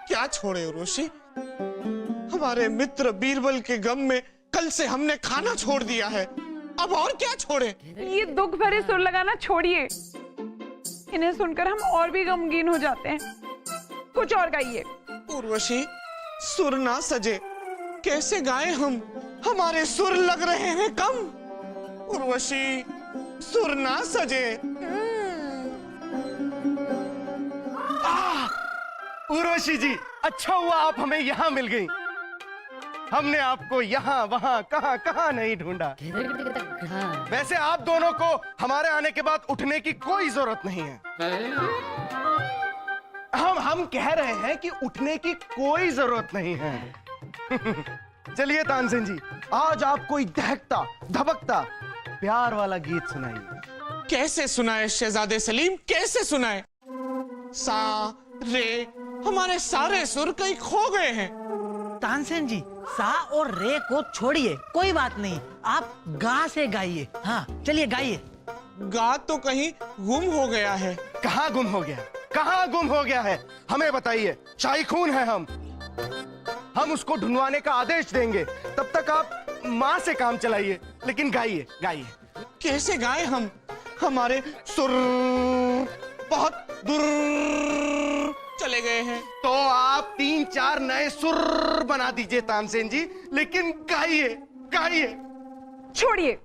क्या छोड़े उर्वशी? हमारे मित्र बीरबल के गम में कल से हमने खाना छोड़ दिया है, अब और क्या छोड़े? ये दुख भरे सुर लगाना छोड़िए, इन्हें सुनकर हम और भी गमगीन हो जाते हैं। कुछ और गाइए। उर्वशी, सुर ना सजे, कैसे गाएं हम? हमारे सुर लग रहे हैं कम। उर्वशी, सुर ना सजे। उर्वशी जी, अच्छा हुआ आप हमें यहाँ मिल गई। हमने आपको यहाँ वहाँ कहाँ कहाँ नहीं ढूंढा। वैसे आप दोनों को हमारे आने के बाद उठने की कोई जरूरत नहीं है। हम कह रहे हैं कि उठने की कोई जरूरत नहीं है। चलिए तानसेन जी, आज आप कोई दहकता धबकता प्यार वाला गीत सुनाइए। कैसे सुनाए शहजादे सलीम, कैसे सुनाए? सा रे, हमारे सारे सुर कहीं खो गए हैं। तानसेन जी, सा और रे को छोड़िए, कोई बात नहीं, आप गा से गाइए। हाँ चलिए गाइए। गा तो कहीं गुम हो गया है। कहाँ गुम हो गया? कहाँ गुम हो गया है? हमें बताइए, शाही खून है हम उसको ढूंढवाने का आदेश देंगे। तब तक आप माँ से काम चलाइए, लेकिन गाइए गाइए। कैसे गाए हम? हमारे सुर बहुत दूर चले गए हैं। तो आप 3-4 नए सुर बना दीजिए तानसेन जी, लेकिन गाइए गाइए। छोड़िए।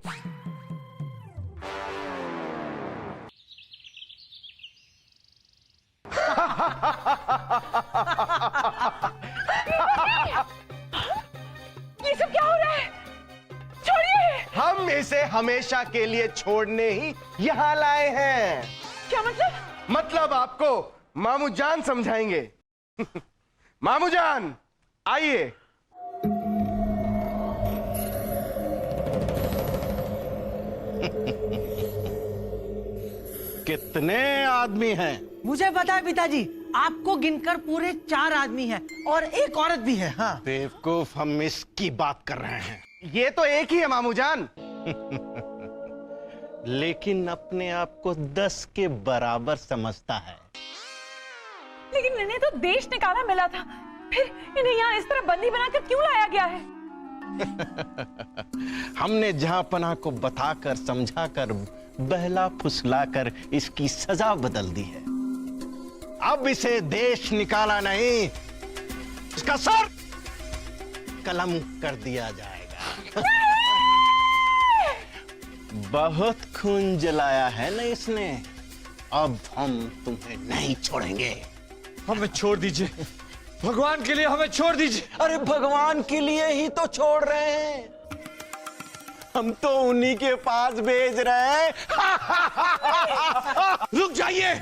ये सब क्या हो रहा है? छोड़िए। हम इसे हमेशा के लिए छोड़ने ही यहाँ लाए हैं। क्या मतलब? मतलब आपको मामू जान समझाएंगे। मामू जान, आइए। कितने आदमी हैं? मुझे पता है पिताजी, आपको गिनकर पूरे 4 आदमी हैं और एक औरत भी है। हाँ बेवकूफ, हम इसकी बात कर रहे हैं। ये तो एक ही है मामू जान। लेकिन अपने आप को 10 के बराबर समझता है। लेकिन इन्हें तो देश निकाला मिला था, फिर इन्हें यहाँ इस तरह बंदी बनाकर क्यों लाया गया है? हमने जहांपना को बताकर समझाकर बहला फुसलाकर इसकी सजा बदल दी है। अब इसे देश निकाला नहीं, इसका सर कलम कर दिया जाएगा। बहुत खून जलाया है ना इसने, अब हम तुम्हें नहीं छोड़ेंगे। हमें छोड़ दीजिए, भगवान के लिए हमें छोड़ दीजिए। अरे भगवान के लिए ही तो छोड़ रहे हैं, हम तो उन्हीं के पास भेज रहे हैं। रुक जाइए,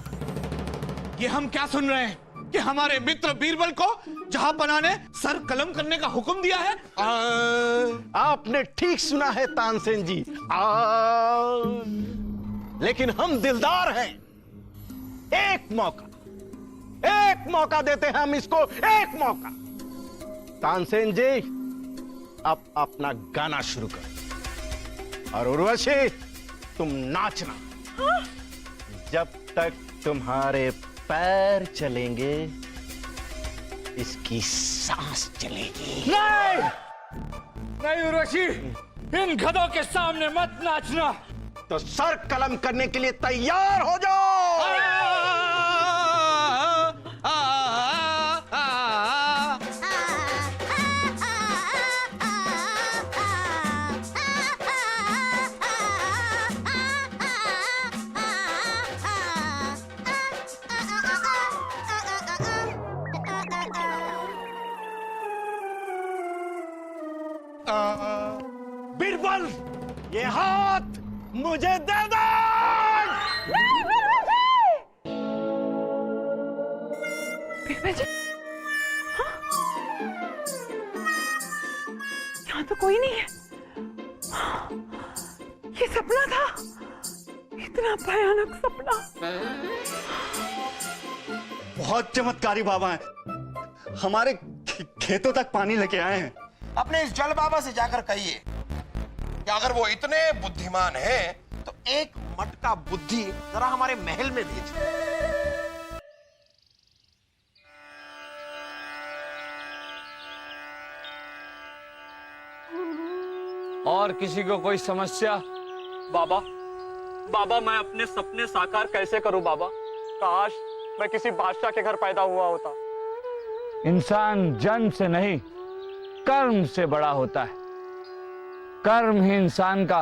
ये हम क्या सुन रहे हैं कि हमारे मित्र बीरबल को जहांपना ने सर कलम करने का हुक्म दिया है? आपने ठीक सुना है तानसेन जी। लेकिन हम दिलदार हैं, एक मौका देते हैं हम इसको, एक मौका। तानसेन जी, अब अपना गाना शुरू करो और उर्वशी तुम नाचना। जब तक तुम्हारे पैर चलेंगे इसकी सांस चलेगी। नहीं उर्वशी, इन गधों के सामने मत नाचना। तो सर कलम करने के लिए तैयार हो जाओ। बीरबल, ये हाथ मुझे दे दो। बीरबल जी, यहाँ तो कोई नहीं है। ये सपना था, इतना भयानक सपना। बहुत चमत्कारी बाबा हैं, हमारे खेतों तक पानी लेके आए हैं। अपने इस जल बाबा से जाकर कहिए कि अगर वो इतने बुद्धिमान हैं तो एक मटका बुद्धि जरा हमारे महल में भेज दे। और किसी को कोई समस्या? बाबा, बाबा मैं अपने सपने साकार कैसे करूं बाबा? काश मैं किसी बादशाह के घर पैदा हुआ होता। इंसान जन्म से नहीं, कर्म से बड़ा होता है। कर्म ही इंसान का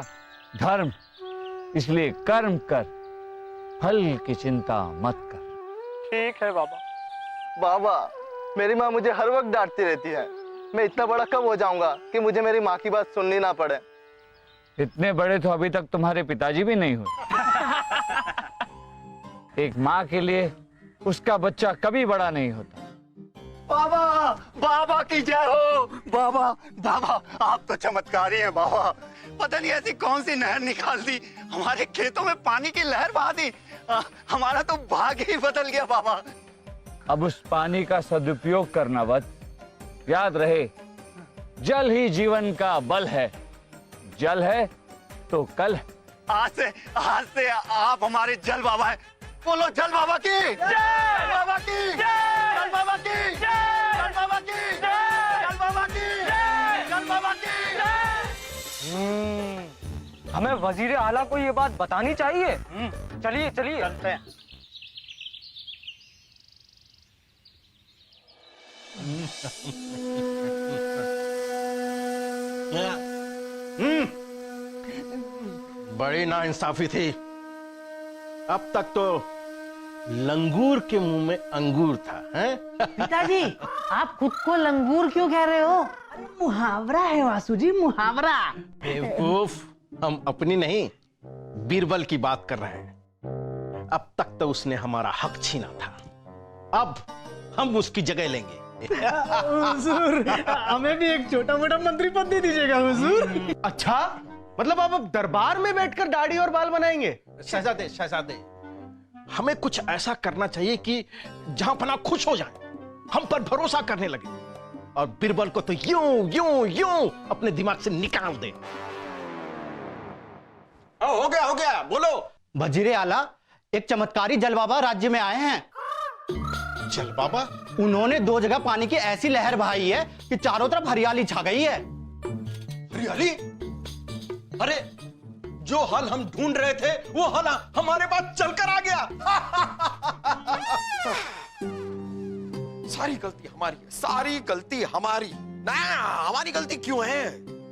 धर्म, इसलिए कर्म कर, फल की चिंता मत कर। ठीक है बाबा। बाबा, मेरी माँ मुझे हर वक्त डांटती रहती है। मैं इतना बड़ा कब हो जाऊंगा कि मुझे मेरी माँ की बात सुननी ना पड़े? इतने बड़े तो अभी तक तुम्हारे पिताजी भी नहीं हुए। एक माँ के लिए उसका बच्चा कभी बड़ा नहीं होता। बाबा, बाबा की जय हो। बाबा, बाबा आप तो चमत्कारी हैं बाबा। पता नहीं ऐसी कौन सी नहर निकाल दी, हमारे खेतों में पानी की लहर बहा दी। हमारा तो भाग्य ही बदल गया बाबा। अब उस पानी का सदुपयोग करना वत। याद रहे, जल ही जीवन का बल है। जल है तो कल है। आज से आप हमारे जल बाबा हैं। बोलो जल बाबा की जय, जल बाबा की जय, जल बाबा की जय, जल बाबा की जय, जल बाबा की जय, जल बाबा की जय। हमें वजीर आला को ये बात बतानी चाहिए। चलिए चलिए चलते हैं। बड़ी नाइंसाफी थी। अब तक तो लंगूर के मुंह में अंगूर था, हैं? पिताजी, आप खुद को लंगूर क्यों कह रहे हो? मुहावरा है वासु जी, मुहावरा। बेवकूफ, हम अपनी नहीं बीरबल की बात कर रहे हैं। अब तक तो उसने हमारा हक छीना था, अब हम उसकी जगह लेंगे। हुजूर, हमें भी एक छोटा मोटा मंत्री पद दे दीजिएगा हुजूर। अच्छा, मतलब आप अब दरबार में बैठकर दाढ़ी और बाल बनाएंगे? शहजादे, शहजादे, हमें कुछ ऐसा करना चाहिए कि जहां पना खुश हो जाए, हम पर भरोसा करने लगे, और बीरबल को तो यूं यूं यूं अपने दिमाग से निकाल दे। हो गया, बोलो। वजीरे आला, एक चमत्कारी जल बाबा राज्य में आए हैं। जल बाबा? उन्होंने 2 जगह पानी की ऐसी लहर बहाई है कि चारों तरफ हरियाली छा गई है। हरियाली? अरे जो हल हम ढूंढ रहे थे वो हल हमारे पास चलकर आ गया। सारी गलती हमारी है, सारी गलती हमारी। ना, हमारी गलती क्यों है?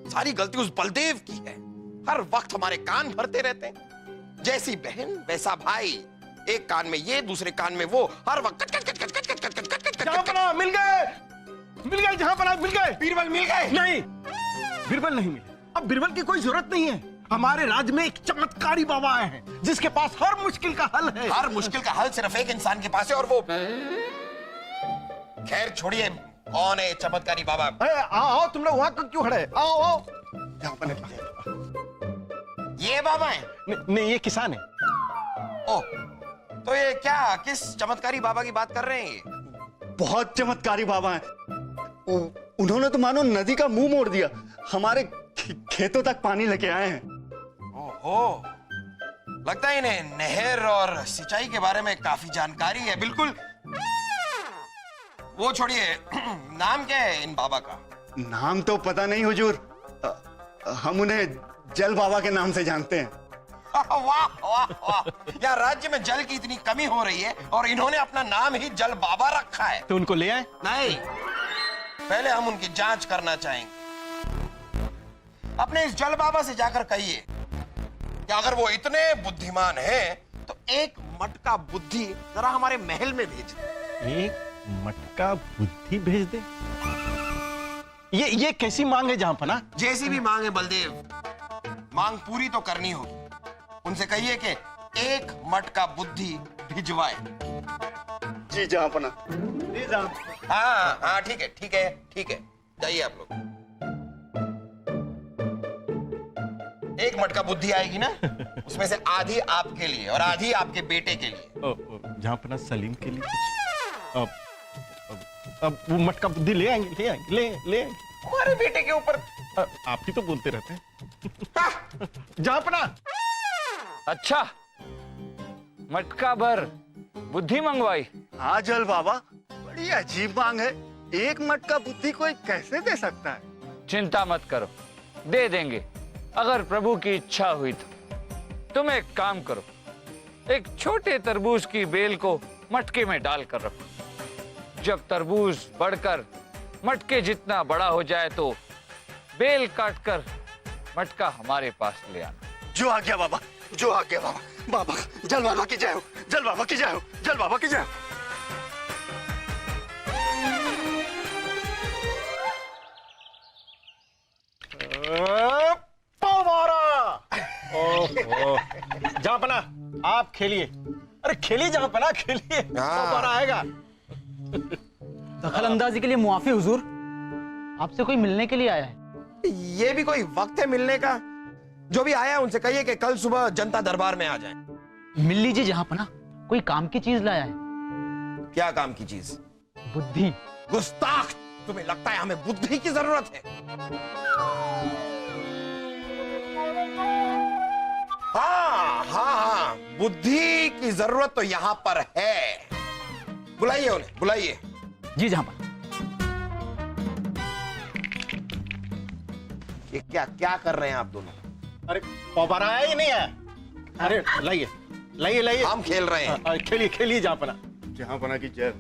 सारी गलती उस बलदेव की है। हर वक्त हमारे कान भरते रहते हैं। जैसी बहन वैसा भाई, एक कान में ये दूसरे कान में वो, हर वक्त मिल गए, जहां पर मिल गए। बीरबल मिल गए? नहीं, बीरबल नहीं मिले। अब बीरबल की कोई जरूरत नहीं है। हमारे राज्य में एक चमत्कारी बाबा आए हैं जिसके पास हर मुश्किल का हल है। हर मुश्किल का हल सिर्फ एक इंसान के पास है, और वो, खैर छोड़िए, कौन है चमत्कारी बाबा? आओ, तुम लोग वहां क्यों खड़े? आओ। यहाँ पर ये बाबा है? नहीं, ये किसान है। ओह, तो ये क्या, किस चमत्कारी बाबा की बात कर रहे हैं? बहुत चमत्कारी बाबा हैं। उन्होंने तो मानो नदी का मुंह मोड़ दिया, हमारे खेतों तक पानी लेके आए हैं। ओहो, लगता है इन्हें नहर और सिंचाई के बारे में काफी जानकारी है। बिल्कुल। वो छोड़िए, नाम क्या है इन बाबा का? नाम तो पता नहीं हुजूर, हम उन्हें जल बाबा के नाम से जानते हैं। वाह वाह वाह, यार राज्य में जल की इतनी कमी हो रही है और इन्होंने अपना नाम ही जल बाबा रखा है। तो उनको ले आए? नहीं, पहले हम उनकी जांच करना चाहेंगे। अपने इस जल बाबा से जाकर कहिए कि अगर वो इतने बुद्धिमान हैं तो एक मटका बुद्धि जरा हमारे महल में भेज दे। एक मटका बुद्धि भेज दे? ये कैसी मांग है जहां पना? जैसी भी मांग है बलदेव, मांग पूरी तो करनी होगी। उनसे कहिए कि एक मटका बुद्धि भिजवाए। जी जहां पना। हाँ, ठीक है, जाइए आप लोग। एक मटका बुद्धि आएगी ना, उसमें से आधी आपके लिए और आधी आपके बेटे के लिए। जहाँ अपना सलीम के लिए कुछ अब वो मटका बुद्धि ले आएंगे, ले आएंगे, ले आएंगे। हमारे बेटे के ऊपर आप ही तो बोलते रहते हैं। जहाँ अपना अच्छा, मटका भर बुद्धि मंगवाई। हाँ जल बाबा, बड़ी अजीब मांग है। एक मटका बुद्धि कोई कैसे दे सकता है? चिंता मत करो, दे देंगे अगर प्रभु की इच्छा हुई तो। तुम एक काम करो, एक छोटे तरबूज की बेल को मटके में डालकर रखो। जब तरबूज बढ़कर मटके जितना बड़ा हो जाए तो बेल काटकर मटका हमारे पास ले आना। जो आ गया बाबा, जो आ गया बाबा। बाबा, जल बाबा की जय हो, जल बाबा की जय हो, जल बाबा की जय हो। जहाँपना आप खेलिए, अरे खेलिए जहाँपना, खेलिए। हाँ। आएगा। दखल अंदाजी के लिए मुआफी हुजूर, आपसे कोई मिलने के लिए आया है। ये भी कोई वक्त है मिलने का? जो भी आया उनसे कहिए कि कल सुबह जनता दरबार में आ जाए। मिल लीजिए जहाँपना, कोई काम की चीज लाया है। क्या काम की चीज? बुद्धि। गुस्ताख, तुम्हें लगता है हमें बुद्धि की जरूरत है? हाँ, बुद्धि की जरूरत तो यहां पर है। बुलाइए उन्हें, बुलाइए। जी जहाँपना। ये क्या कर रहे हैं आप दोनों? अरे पौबारा आया ही नहीं है। अरे लाइए, लाइए, लाइए। हम खेल रहे हैं। खेलिए, खेलिए जहाँपना। जहाँपना की जय।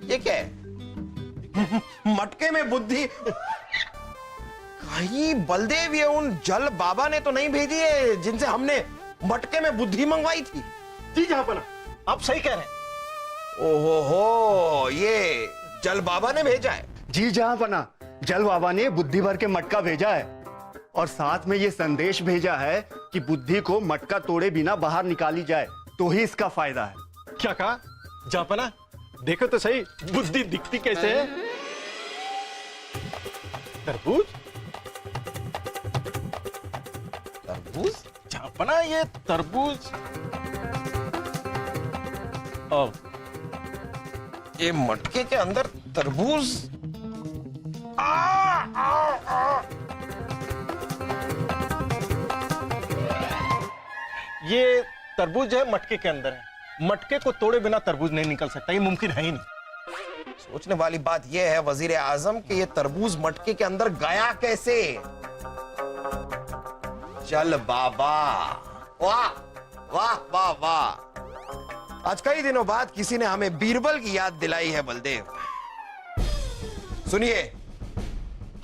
ये क्या है? मटके में बुद्धि? कहीं बलदेव ये उन जल बाबा ने तो नहीं भेजी है जिनसे हमने मटके में बुद्धि मंगवाई थी? जी जहाँपना, आप सही कह रहे हैं। ओहो हो, ये जल बाबा ने भेजा है। जी जहाँपना, जल बाबा ने बुद्धि भर के मटका भेजा है और साथ में ये संदेश भेजा है कि बुद्धि को मटका तोड़े बिना बाहर निकाली जाए तो ही इसका फायदा है। क्या कहा जहाँपना? देखो तो सही, बुद्धि दिखती कैसे है? तरबूज? तरबूज? जहाँपना ये तरबूज। ये मटके के अंदर तरबूज? ये तरबूज है मटके के अंदर है। मटके को तोड़े बिना तरबूज नहीं निकल सकता, ये मुमकिन है ही नहीं। सोचने वाली बात यह है वजीर आजम कि ये तरबूज मटके के अंदर गया कैसे? जल बाबा, वाह वाह वाह वाह। आज कई दिनों बाद किसी ने हमें बीरबल की याद दिलाई है बलदेव। सुनिए,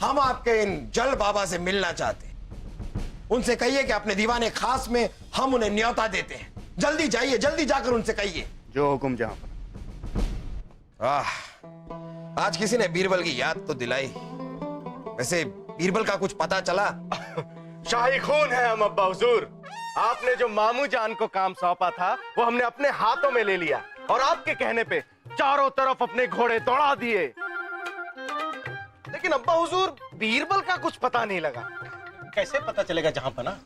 हम आपके इन जल बाबा से मिलना चाहते हैं। उनसे कहिए कि अपने दीवाने खास में हम उन्हें न्योता देते हैं। जल्दी जाइए, जल्दी जाकर उनसे कहिए। जो हुक्म जहाँपना। आज किसी ने बीरबल की याद तो दिलाई। वैसे बीरबल का कुछ पता चला? शाही खून है हम अब्बा हुजूर। आपने जो मामू जान को काम सौंपा था वो हमने अपने हाथों में ले लिया और आपके कहने पे चारों तरफ अपने घोड़े दौड़ा दिए। लेकिन अब्बा हुजूर, बीरबल का कुछ पता नहीं लगा। कैसे पता चलेगा जहाँपना?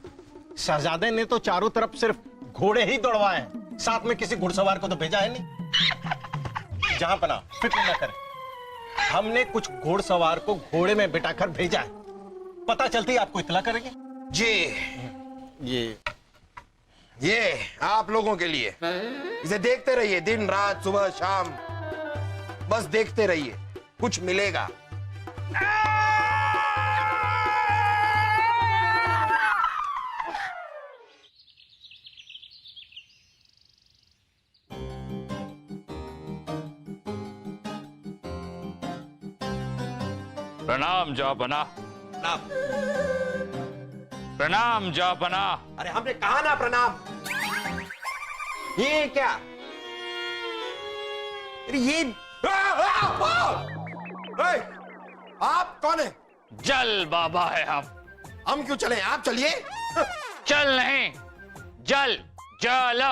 शहजादे ने तो चारों तरफ सिर्फ घोड़े ही दौड़वाए हैं, साथ में किसी घुड़सवार को तो भेजा है नहीं। जहाँपना फिक्र न करें, हमने कुछ घोड़सवार को घोड़े में बिठाकर भेजा है। पता चलती आपको इत्तला करेंगे। जी, ये आप लोगों के लिए। इसे देखते रहिए, दिन रात सुबह शाम, बस देखते रहिए, कुछ मिलेगा। प्रणाम जहाँपना। प्रणाम। प्रणाम जहाँपना। अरे हमने कहा ना प्रणाम। ये क्या? अरे ये आप कौन है? जल बाबा है हम क्यों चले? आप चलिए। चल नहीं, जल जल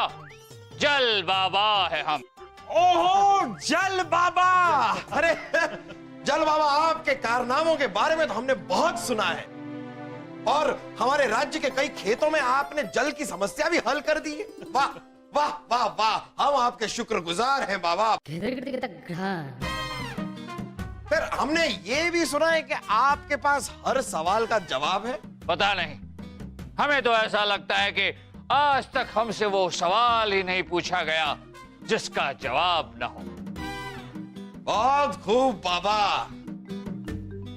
जल बाबा है हम। ओहो, जल बाबा। अरे जल बाबा, आपके कारनामों के बारे में तो हमने बहुत सुना है। और हमारे राज्य के कई खेतों में आपने जल की समस्या भी हल कर दी है। वाह वाह वाह वाह, हम आपके शुक्रगुजार हैं बाबा। फिर हमने ये भी सुना है कि आपके पास हर सवाल का जवाब है। पता नहीं, हमें तो ऐसा लगता है कि आज तक हमसे वो सवाल ही नहीं पूछा गया जिसका जवाब न हो। बहुत खूब बाबा,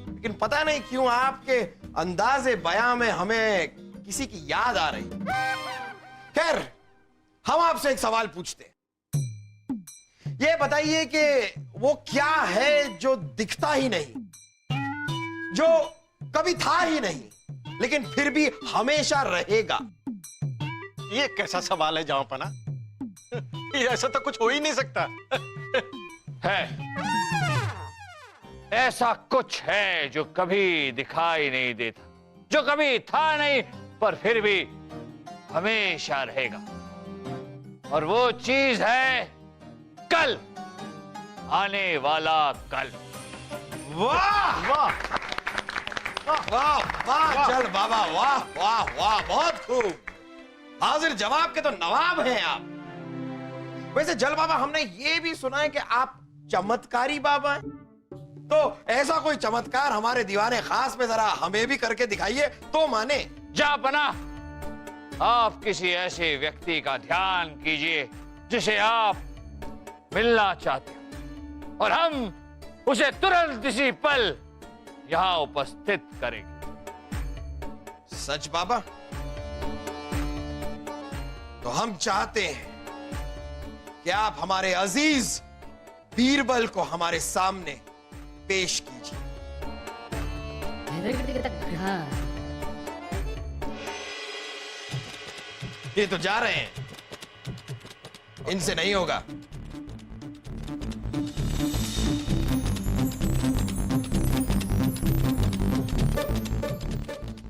लेकिन पता नहीं क्यों आपके अंदाजे बयां में हमें किसी की याद आ रही। खैर, हम आपसे एक सवाल पूछते हैं। ये बताइए कि वो क्या है जो दिखता ही नहीं, जो कभी था ही नहीं, लेकिन फिर भी हमेशा रहेगा? ये कैसा सवाल है जहाँपना? ये ऐसा तो कुछ हो ही नहीं सकता। है, ऐसा कुछ है जो कभी दिखाई नहीं देता, जो कभी था नहीं पर फिर भी हमेशा रहेगा। और वो चीज है कल, आने वाला कल। वाह वाह वाह वाह, चल बाबा, वाह वाह वाह, बहुत खूब। हाजिर जवाब के तो नवाब हैं आप। वैसे जल बाबा, हमने ये भी सुना है कि आप चमत्कारी बाबा हैं। तो ऐसा कोई चमत्कार हमारे दीवाने खास में जरा हमें भी करके दिखाइए तो माने। जापना, आप किसी ऐसे व्यक्ति का ध्यान कीजिए जिसे आप मिलना चाहते हो, और हम उसे तुरंत इसी पल यहां उपस्थित करेंगे। सच बाबा? तो हम चाहते हैं कि आप हमारे अजीज बीरबल को हमारे सामने पेश कीजिए। ये तो जा रहे हैं, इनसे नहीं होगा।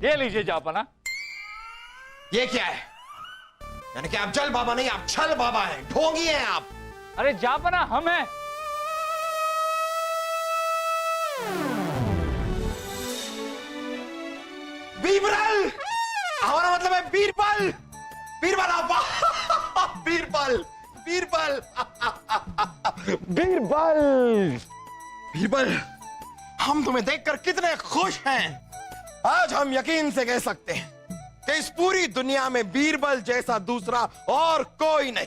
ये लीजिए जापना। ये क्या है? यानी कि आप जल बाबा नहीं, आप छल बाबा हैं, ढोंगी हैं आप। अरे जापना, हम हैं। बीरबल, हमारा मतलब है बीरबल। बीरबल आप बीरबल बीरबल बीरबल। बीरबल, हम तुम्हें देखकर कितने खुश हैं। आज हम यकीन से कह सकते हैं कि इस पूरी दुनिया में बीरबल जैसा दूसरा और कोई नहीं।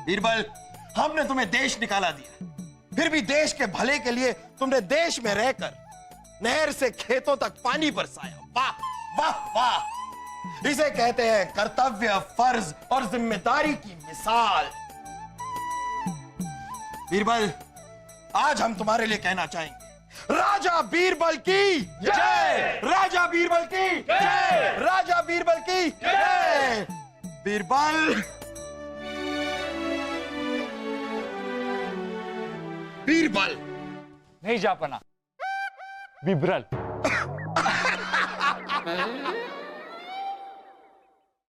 बीरबल, हमने तुम्हें देश निकाला दिया, फिर भी देश के भले के लिए तुमने देश में रहकर नहर से खेतों तक पानी बरसाया। वाह वाह वाह, इसे कहते हैं कर्तव्य, फर्ज और जिम्मेदारी की मिसाल। बीरबल, आज हम तुम्हारे लिए कहना चाहेंगे, राजा बीरबल की जय, राजा बीरबल की जय, राजा बीरबल की जय। बीरबल, बीरबल नहीं जापना, बिब्रल।